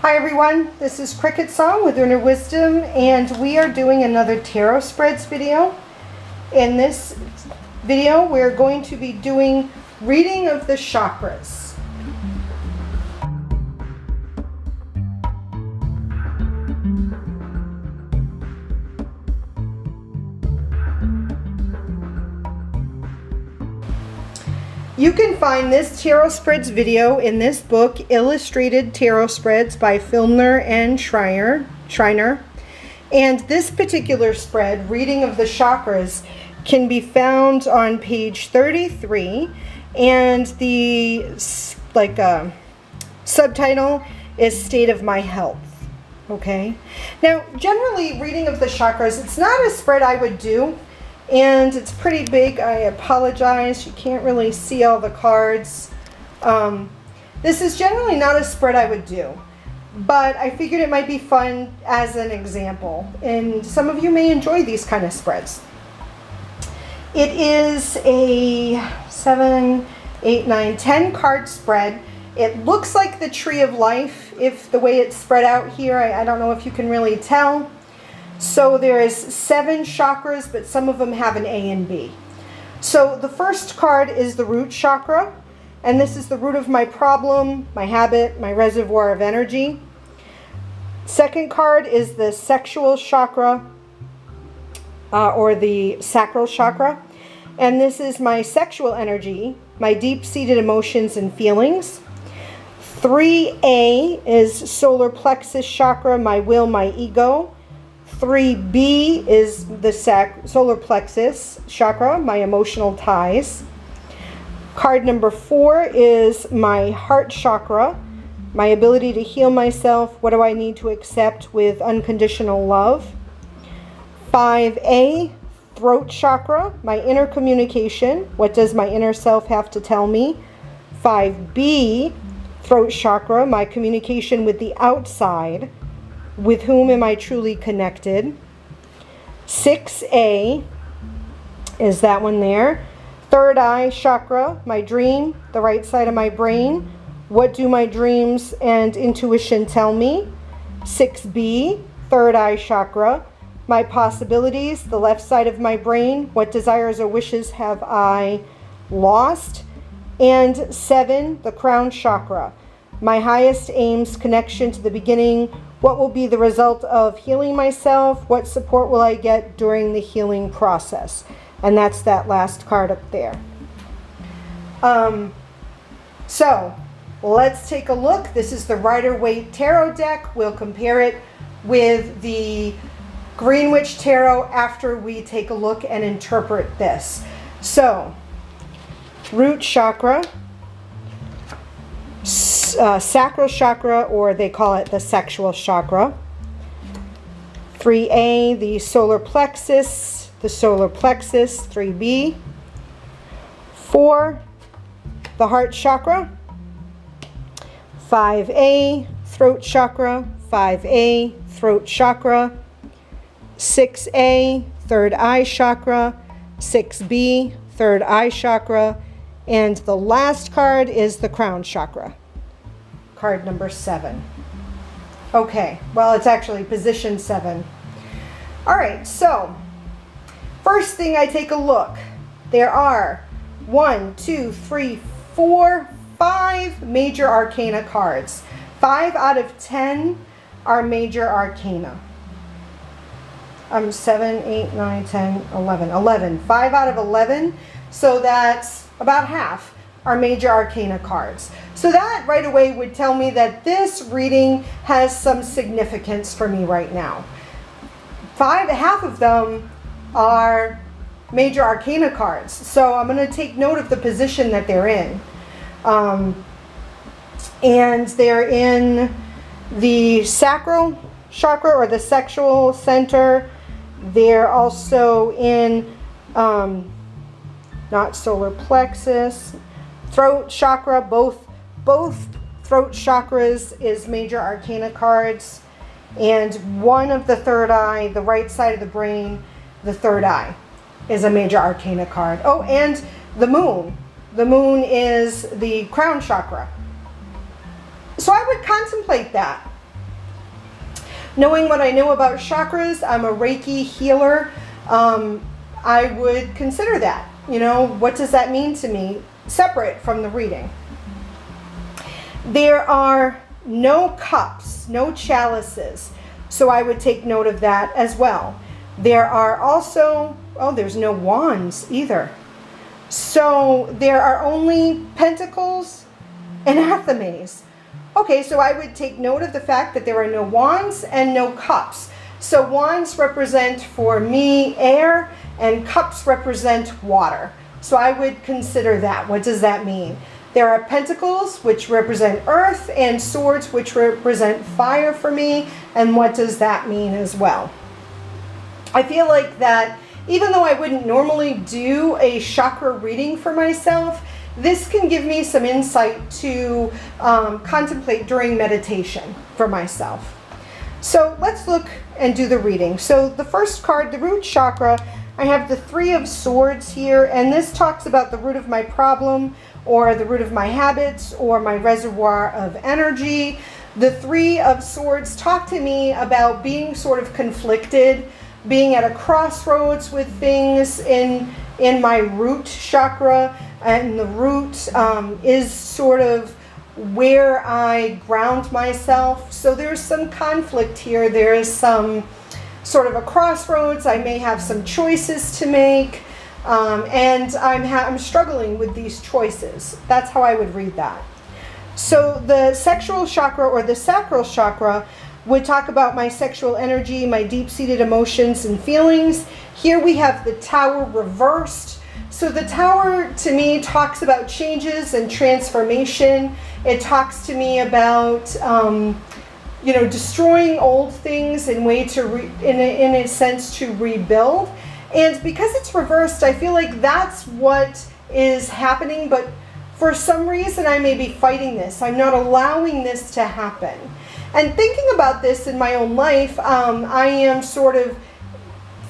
Hi everyone, this is CricketSong with Inner Wisdom, and we are doing another tarot spreads video. In this video, we're going to be doing reading of the chakras. You can find this tarot spreads video in this book, Illustrated Tarot Spreads by Filmer and Schreiner. And this particular spread, Reading of the Chakras, can be found on page 33. And the subtitle is State of My Health. Okay. Now, generally, Reading of the Chakras, it's not a spread I would do. And it's pretty big. I apologize. You can't really see all the cards. This is generally not a spread I would do, but I figured it might be fun as an example. And some of you may enjoy these kind of spreads. It is a 7, 8, 9, 10 card spread. It looks like the Tree of Life, if the way it's spread out here. I don't know if you can really tell. So there is 7 chakras, but some of them have an A and B. So the first card is the root chakra, and this is the root of my problem, my habit, my reservoir of energy. Second card is the sexual chakra, or the sacral chakra, and this is my sexual energy, my deep-seated emotions and feelings. 3A is solar plexus chakra, my will, my ego. 3B is the solar plexus chakra, my emotional ties. Card number 4 is my heart chakra, my ability to heal myself. What do I need to accept with unconditional love? 5A, throat chakra, my inner communication. What does my inner self have to tell me? 5B, throat chakra, my communication with the outside. With whom am I truly connected? 6A is that one there. Third eye chakra, my dream, the right side of my brain. What do my dreams and intuition tell me? 6B, third eye chakra, my possibilities, the left side of my brain. What desires or wishes have I lost? And 7, the crown chakra, my highest aims, connection to the beginning. What will be the result of healing myself? What support will I get during the healing process? And that's that last card up there. So let's take a look. This is the Rider-Waite Tarot deck. We'll compare it with the Greenwich Tarot after we take a look and interpret this. So, root chakra, sacral chakra, or they call it the sexual chakra. 3A, the solar plexus, 3B. 4, the heart chakra. 5A, throat chakra, 5A, throat chakra. 6A, third eye chakra. 6B, third eye chakra. And the last card is the crown chakra. Card number 7. Okay, well, it's actually position 7. All right, so first thing I take a look. There are 1, 2, 3, 4, 5 major arcana cards. 5 out of 10 are major arcana. 7, 8, 9, 10, 11. 11. 5 out of 11. So that's about half are major arcana cards. So that right away would tell me that this reading has some significance for me right now. Half of them are major arcana cards. So I'm going to take note of the position that they're in. And they're in the sacral chakra, or the sexual center. They're also in not solar plexus, throat chakra. Both throat chakras is major arcana cards, and one of the third eye, the right side of the brain, the third eye, is a major arcana card. Oh, and the moon. The moon is the crown chakra. So I would contemplate that. Knowing what I know about chakras, I'm a Reiki healer. I would consider that. You know, what does that mean to me, separate from the reading? There are no cups, no chalices, so I would take note of that as well. There are also, oh, there's no wands either. So there are only pentacles and athames. Okay, so I would take note of the fact that there are no wands and no cups. So wands represent for me air and cups represent water. So I would consider that. What does that mean? There are pentacles, which represent earth, and swords, which represent fire for me. And what does that mean as well? I feel like that even though I wouldn't normally do a chakra reading for myself, this can give me some insight to contemplate during meditation for myself. So let's look and do the reading. So the first card, the root chakra, I have the Three of Swords here, and this talks about the root of my problem, or the root of my habits, or my reservoir of energy. The Three of Swords talk to me about being sort of conflicted, being at a crossroads with things in my root chakra, and the root is sort of where I ground myself. So there's some conflict here. There is some sort of a crossroads. I may have some choices to make, and I'm struggling with these choices. That's how I would read that. So the sexual chakra, or the sacral chakra, would talk about my sexual energy, my deep-seated emotions and feelings. Here we have the Tower reversed. So the Tower, to me, talks about changes and transformation. It talks to me about you know, destroying old things in a sense to rebuild. And because it's reversed, I feel like that's what is happening, but for some reason I may be fighting this. I'm not allowing this to happen. And thinking about this in my own life, I am sort of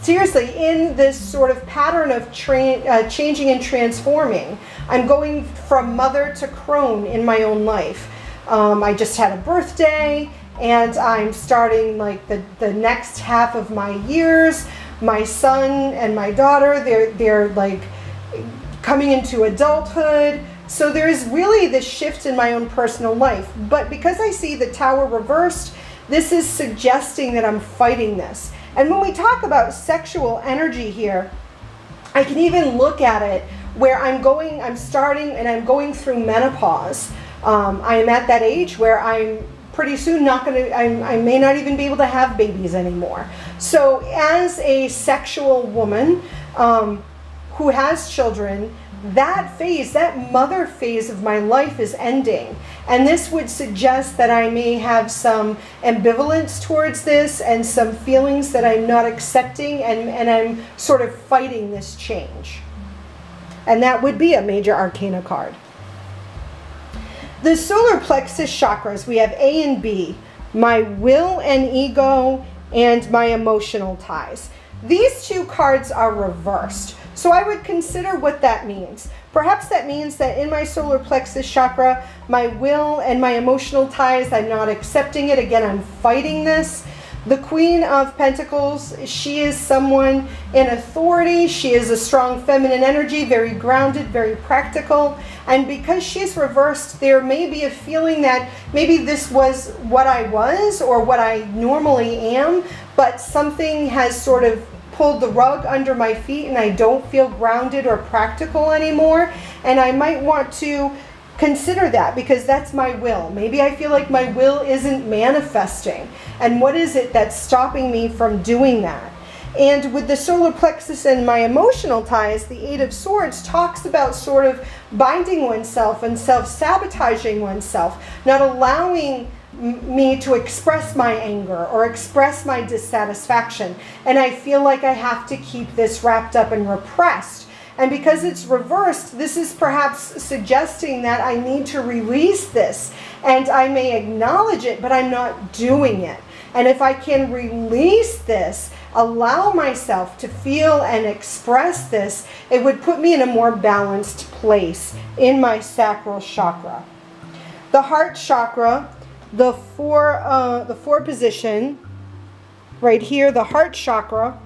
seriously in this sort of pattern of changing and transforming. I'm going from mother to crone in my own life. I just had a birthday, and I'm starting like the next half of my years. My son and my daughter, they're like coming into adulthood. So there's really this shift in my own personal life. But because I see the Tower reversed, this is suggesting that I'm fighting this. And when we talk about sexual energy here, I can even look at it where I'm starting and I'm going through menopause. I am at that age where I'm pretty soon I may not even be able to have babies anymore. So as a sexual woman who has children, that phase, that mother phase of my life is ending. And this would suggest that I may have some ambivalence towards this and some feelings that I'm not accepting, and I'm sort of fighting this change. And that would be a major arcana card. The solar plexus chakras, we have A and B, my will and ego, and my emotional ties. These two cards are reversed. So I would consider what that means. Perhaps that means that in my solar plexus chakra, my will and my emotional ties, I'm not accepting it. Again, I'm fighting this. The Queen of Pentacles, she is someone in authority. She is a strong feminine energy, very grounded, very practical. And because she's reversed, there may be a feeling that maybe this was what I was or what I normally am, but something has sort of pulled the rug under my feet and I don't feel grounded or practical anymore. And I might want to consider that, because that's my will. Maybe I feel like my will isn't manifesting. And what is it that's stopping me from doing that? And with the solar plexus and my emotional ties, the Eight of Swords talks about sort of binding oneself and self-sabotaging oneself, not allowing me to express my anger or express my dissatisfaction. And I feel like I have to keep this wrapped up and repressed. And because it's reversed, this is perhaps suggesting that I need to release this. And I may acknowledge it, but I'm not doing it. And if I can release this, allow myself to feel and express this, it would put me in a more balanced place in my sacral chakra. The heart chakra, the four position, right here, the heart chakra,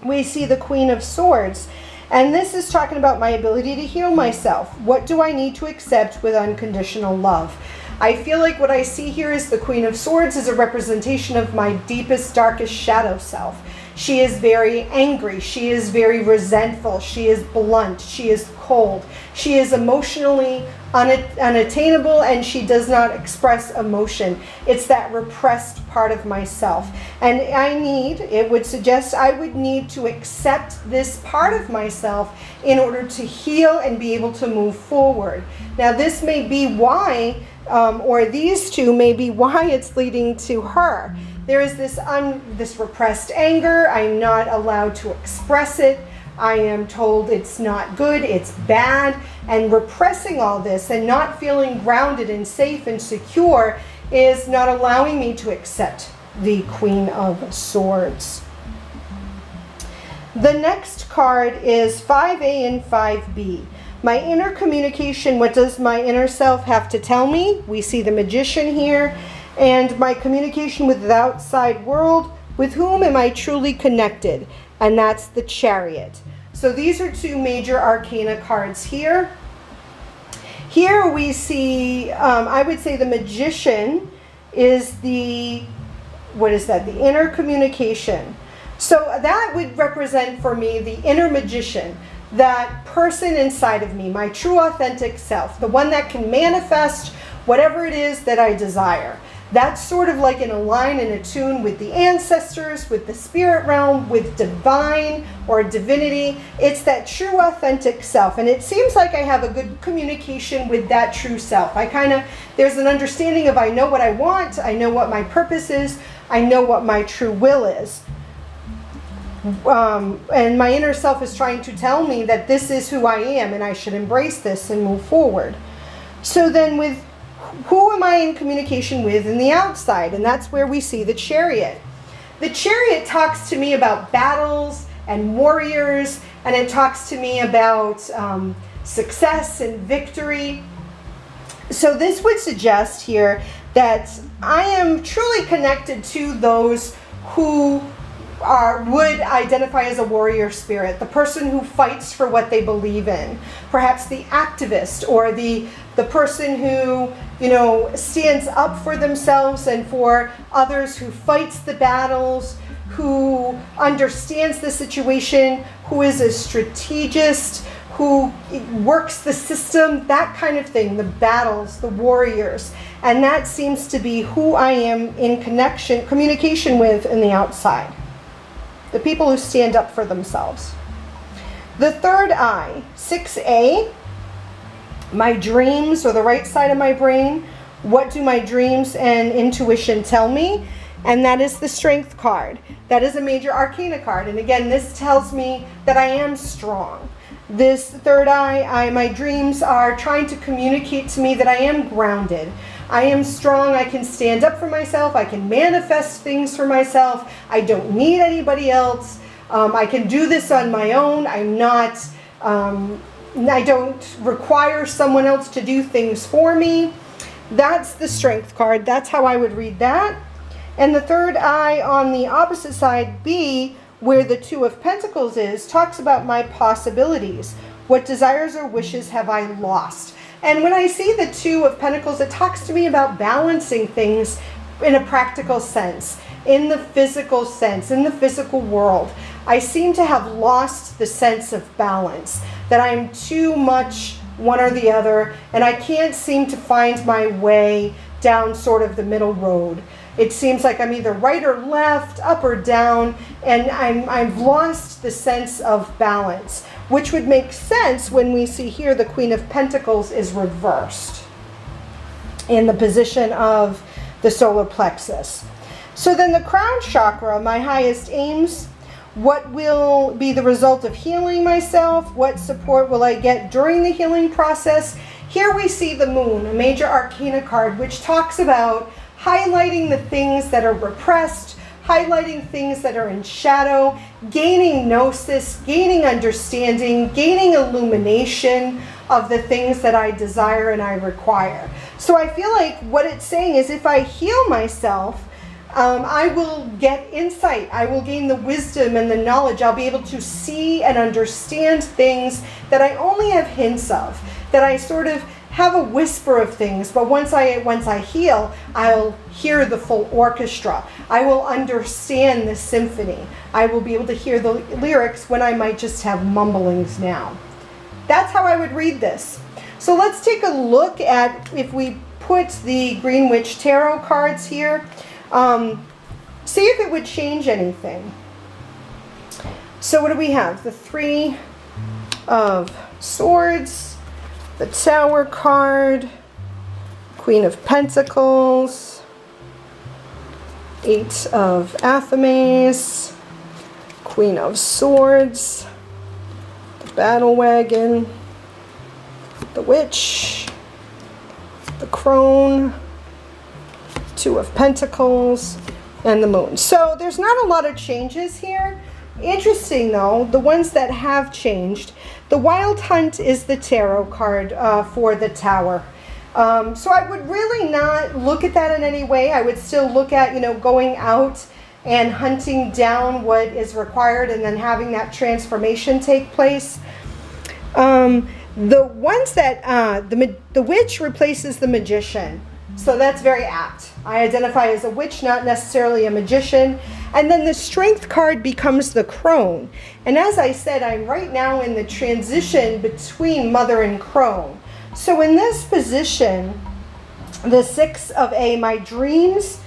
we see the Queen of Swords. And this is talking about my ability to heal myself. What do I need to accept with unconditional love? I feel like what I see here is the Queen of Swords is a representation of my deepest, darkest shadow self. She is very angry. She is very resentful. She is blunt. She is cold. She is emotionally unattainable, and she does not express emotion. It's that repressed part of myself. And it would suggest I would need to accept this part of myself in order to heal and be able to move forward. Now, this may be why, or these two may be why it's leading to her. There is this repressed anger. I'm not allowed to express it. I am told it's not good, it's bad, and repressing all this and not feeling grounded and safe and secure is not allowing me to accept the Queen of Swords. The next card is 5A and 5B. My inner communication, what does my inner self have to tell me? We see the Magician here. And my communication with the outside world, with whom am I truly connected? And that's the Chariot. So these are two major arcana cards here. Here we see, I would say the Magician is the, what is that? The inner communication. So that would represent for me the inner magician, that person inside of me, my true authentic self, the one that can manifest whatever it is that I desire. That's sort of like in a line and a tune with the ancestors, with the spirit realm, with divine or divinity. It's that true authentic self. And it seems like I have a good communication with that true self. There's an understanding of I know what I want, I know what my purpose is, I know what my true will is. And my inner self is trying to tell me that this is who I am and I should embrace this and move forward. So then with who am I in communication with in the outside? And that's where we see the Chariot. The Chariot talks to me about battles and warriors, and it talks to me about success and victory. So this would suggest here that I am truly connected to those who would identify as a warrior spirit, the person who fights for what they believe in, perhaps the activist, or the person who, stands up for themselves and for others, who fights the battles, who understands the situation, who is a strategist, who works the system, that kind of thing, the battles, the warriors. And that seems to be who I am in communication with in the outside. The people who stand up for themselves. The third eye, 6A, my dreams, or the right side of my brain. What do my dreams and intuition tell me? And that is the Strength card. That is a major arcana card. And again, this tells me that I am strong. This third eye, my dreams are trying to communicate to me that I am grounded. I am strong, I can stand up for myself, I can manifest things for myself, I don't need anybody else, I can do this on my own, I don't require someone else to do things for me. That's the Strength card, that's how I would read that. And the third eye on the opposite side, B, where the Two of Pentacles is, talks about my possibilities. What desires or wishes have I lost? And when I see the Two of Pentacles, it talks to me about balancing things in a practical sense, in the physical sense, in the physical world. I seem to have lost the sense of balance, that I'm too much one or the other, and I can't seem to find my way down sort of the middle road. It seems like I'm either right or left, up or down, and I've lost the sense of balance, which would make sense when we see here the Queen of Pentacles is reversed in the position of the solar plexus. So then the crown chakra, my highest aims, what will be the result of healing myself? What support will I get during the healing process? Here we see the moon, a major arcana card, which talks about highlighting the things that are repressed, highlighting things that are in shadow, gaining gnosis, gaining understanding, gaining illumination of the things that I desire and I require. So I feel like what it's saying is if I heal myself, I will get insight. I will gain the wisdom and the knowledge. I'll be able to see and understand things that I only have hints of, that I sort of have a whisper of things, but once I heal, I'll hear the full orchestra. I will understand the symphony. I will be able to hear the lyrics when I might just have mumblings now. That's how I would read this. So let's take a look at, if we put the Green Witch Tarot cards here, see if it would change anything. So what do we have? The Three of Swords, the Tower card, Queen of Pentacles, Eight of Athames, Queen of Swords, the Battle Wagon, the Witch, the Crone, Two of Pentacles, and the Moon. So there's not a lot of changes here. Interesting though, the ones that have changed, the Wild Hunt is the tarot card for the Tower. So I would really not look at that in any way. I would still look at, you know, going out and hunting down what is required and then having that transformation take place. The ones that, the Witch replaces the Magician. So that's very apt. I identify as a witch, not necessarily a magician. And then the Strength card becomes the Crone. And as I said, I'm right now in the transition between Mother and Crone. So in this position, the Six of my dreams,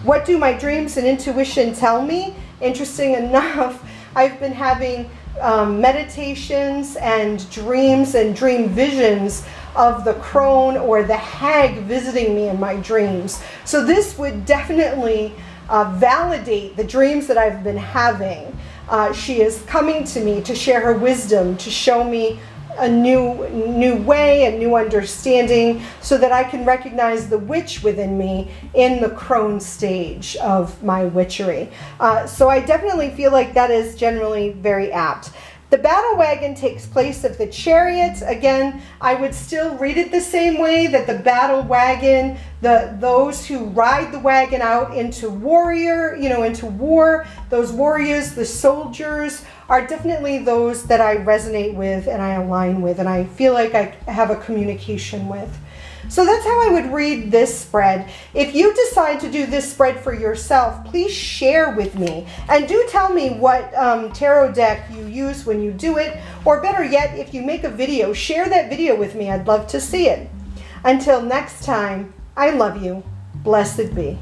what do my dreams and intuition tell me? Interesting enough, I've been having meditations and dreams and dream visions of the Crone or the Hag visiting me in my dreams. So this would definitely validate the dreams that I've been having. She is coming to me to share her wisdom, to show me a new way, a new understanding, so that I can recognize the witch within me in the Crone stage of my witchery. So I definitely feel like that is generally very apt. The Battle Wagon takes place of the Chariot. Again, I would still read it the same way, that the Battle Wagon, those who ride the wagon out into warrior, you know, into war, those warriors, the soldiers, are definitely those that I resonate with and I align with and I feel like I have a communication with. So that's how I would read this spread. If you decide to do this spread for yourself, please share with me. And do tell me what tarot deck you use when you do it. Or better yet, if you make a video, share that video with me. I'd love to see it. Until next time, I love you. Blessed be.